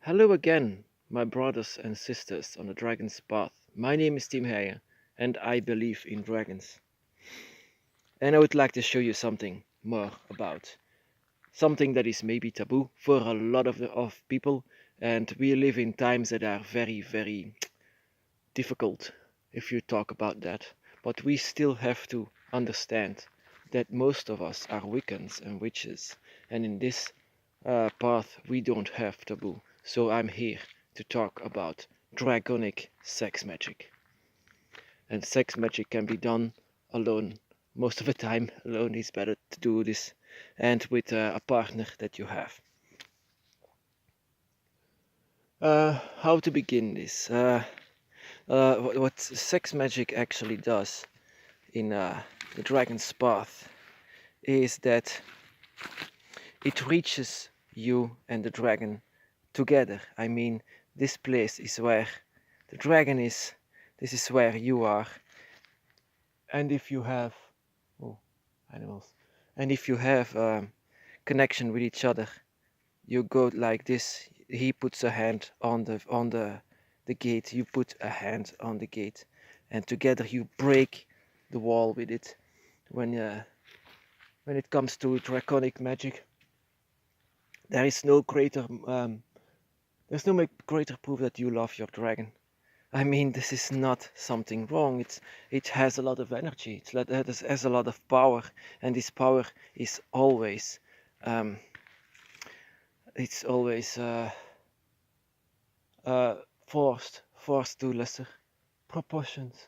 Hello again, my brothers and sisters on the Dragon's Path. My name is Tim Heyer, and I believe in dragons. And I would like to show you something more about something that is maybe taboo for a lot of people, and we live in times that are very, very difficult if you talk about that. But we still have to understand that most of us are Wiccans and witches, and in this path we don't have taboo. So I'm here to talk about Draconic sex magic. And sex magic can be done alone. Most of the time, alone is better to do this, and with a partner that you have. How to begin this? What sex magic actually does in the Dragon's Path is that it reaches you and the dragon together. I mean, this place is where the dragon is, this is where you are. And if you have, oh, animals, and if you have connection with each other, you go like this. He puts a hand on the gate, you put a hand on the gate, and together you break the wall with it. When it comes to draconic magic, there is no greater there's no greater proof that you love your dragon. I mean, this is not something wrong. It has a lot of energy. It has a lot of power, and this power is always um, it's always forced to lesser proportions,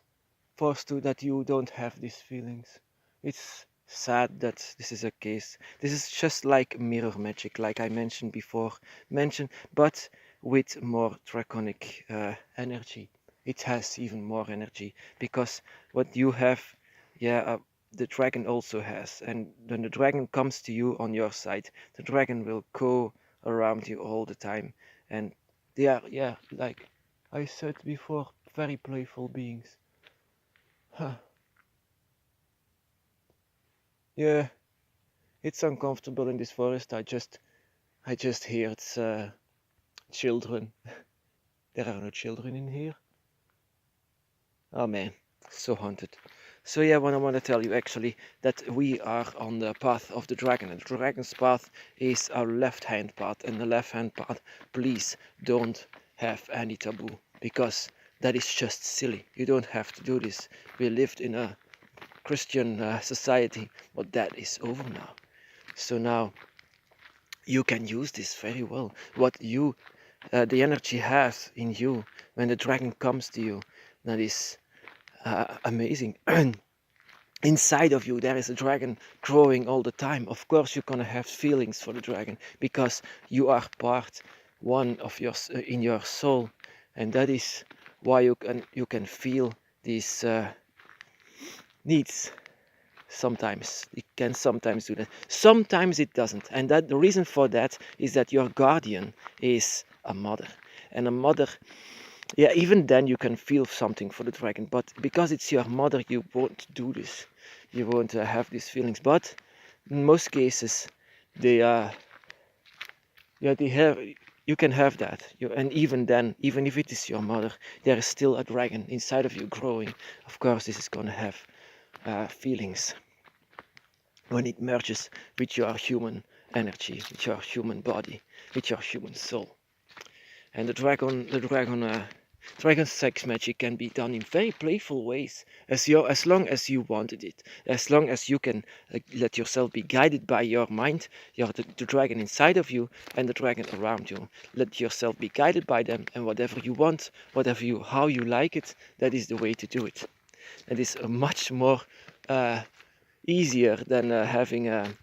forced to that you don't have these feelings. It's sad that this is a case. This is just like mirror magic, like I mentioned before, but with more draconic energy. It has even more energy because what you have, yeah, the dragon also has. And when the dragon comes to you on your side, the dragon will go around you all the time. And they are, yeah, like I said before, very playful beings. Huh. Yeah, it's uncomfortable in this forest. I just hear it's children. There are no children in here. Oh man, so haunted. So yeah, what I want to tell you actually that we are on the path of the dragon, and the dragon's path is our left-hand path, and the left-hand path, please don't have any taboo because that is just silly. You don't have to do this. We lived in a Christian society, but that is over now. So now you can use this very well. The energy has in you when the dragon comes to you, that is amazing. Inside of you there is a dragon growing all the time. Of course you're gonna have feelings for the dragon because you are part one of your in your soul, and that is why you can feel these needs. Sometimes it can sometimes do that, sometimes it doesn't, and that the reason for that is that your guardian is a mother, and a mother, yeah, even then you can feel something for the dragon, but because it's your mother you won't do this, you won't have these feelings. But in most cases they yeah, they have, you can have that, and even then, even if it is your mother, there is still a dragon inside of you growing. Of course this is gonna have feelings when it merges with your human energy, with your human body, with your human soul. And dragon sex magic can be done in very playful ways, as long as you wanted it, as long as you can let yourself be guided by your mind, the dragon inside of you and the dragon around you. Let yourself be guided by them, and whatever you want, how you like it, that is the way to do it. It is a much more easier than having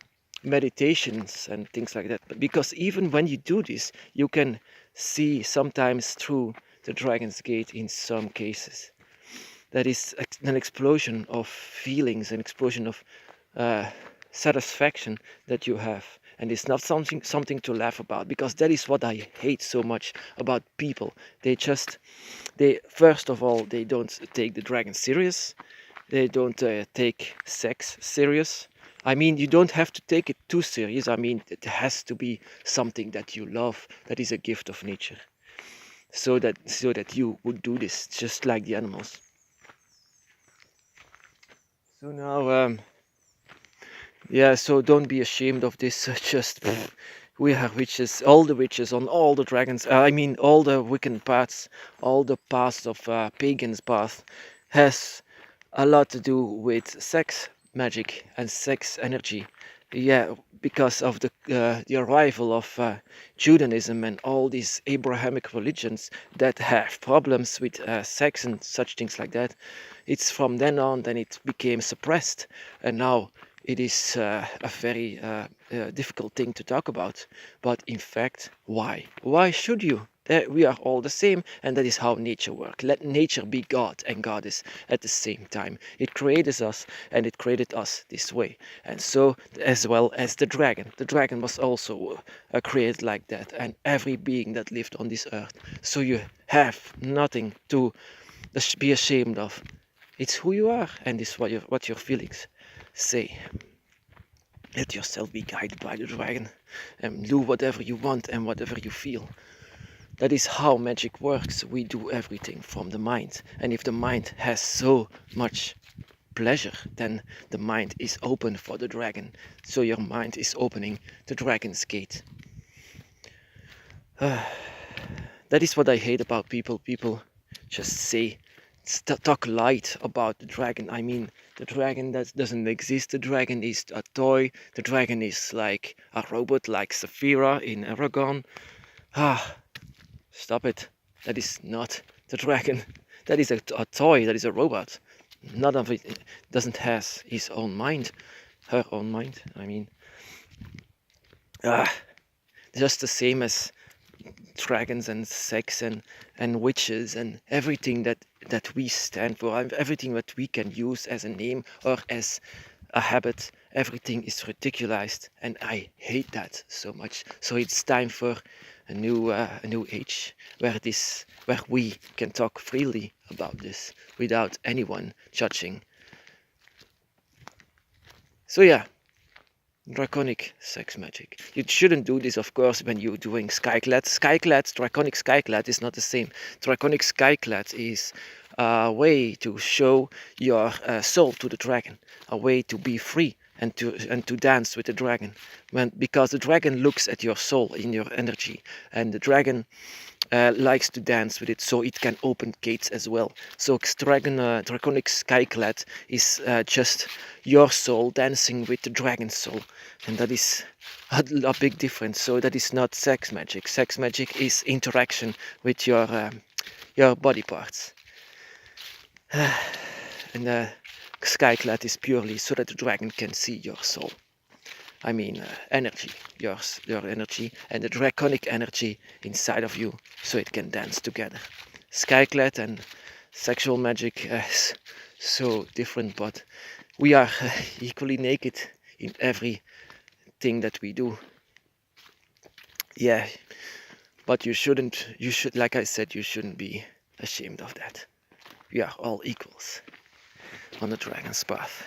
meditations and things like that. But because even when you do this, you can see sometimes through the dragon's gate in some cases. That is an explosion of feelings, an explosion of satisfaction that you have. And it's not something to laugh about, because that is what I hate so much about people. They first of all, they don't take the dragon serious. They don't take sex serious. I mean, you don't have to take it too serious. I mean, it has to be something that you love, that is a gift of nature. So that you would do this just like the animals. So now, yeah, so don't be ashamed of this. Just we are witches, all the witches on all the dragons. I mean, all the Wiccan paths, all the paths of pagans' path has a lot to do with sex magic and sex energy. Yeah, because of the arrival of Judaism and all these Abrahamic religions that have problems with sex and such things like that. It's from then on, then it became suppressed, and now it is a very difficult thing to talk about. But in fact, why? Why should you? We are all the same, and that is how nature works. Let nature be God and Goddess at the same time. It created us, and it created us this way. And so, as well as the dragon. The dragon was also created like that, and every being that lived on this earth. So you have nothing to be ashamed of. It's who you are, and it's what your feelings say. Let yourself be guided by the dragon, and do whatever you want and whatever you feel. That is how magic works. We do everything from the mind. And if the mind has so much pleasure, then the mind is open for the dragon. So your mind is opening the dragon's gate. That is what I hate about people. People just say, talk light about the dragon. I mean, the dragon that doesn't exist. The dragon is a toy. The dragon is like a robot, like Saphira in Aragon. Stop it. That is not the dragon. That is a toy. That is a robot. None of it doesn't has his own mind. Her own mind, I mean. Just the same as dragons and sex and witches and everything that we stand for, everything that we can use as a name or as a habit, everything is ridiculized, and I hate that so much. So it's time for a new age where we can talk freely about this without anyone judging. So yeah, Draconic sex magic. You shouldn't do this, of course, when you're doing skyclad. Draconic skyclad is not the same. Draconic skyclad is a way to show your soul to the dragon, a way to be free and to dance with the dragon. Because the dragon looks at your soul in your energy, and the dragon likes to dance with it, so it can open gates as well. So Draconic Skyclad is just your soul dancing with the dragon's soul, and that is a big difference. So that is not sex magic. Sex magic is interaction with your body parts. And Skyclad is purely so that the dragon can see your soul. I mean, energy, your energy, and the draconic energy inside of you, so it can dance together. Skyclad and sexual magic is so different, but we are equally naked in everything that we do. Yeah, but you should, like I said, you shouldn't be ashamed of that. We are all equals on the dragon's path.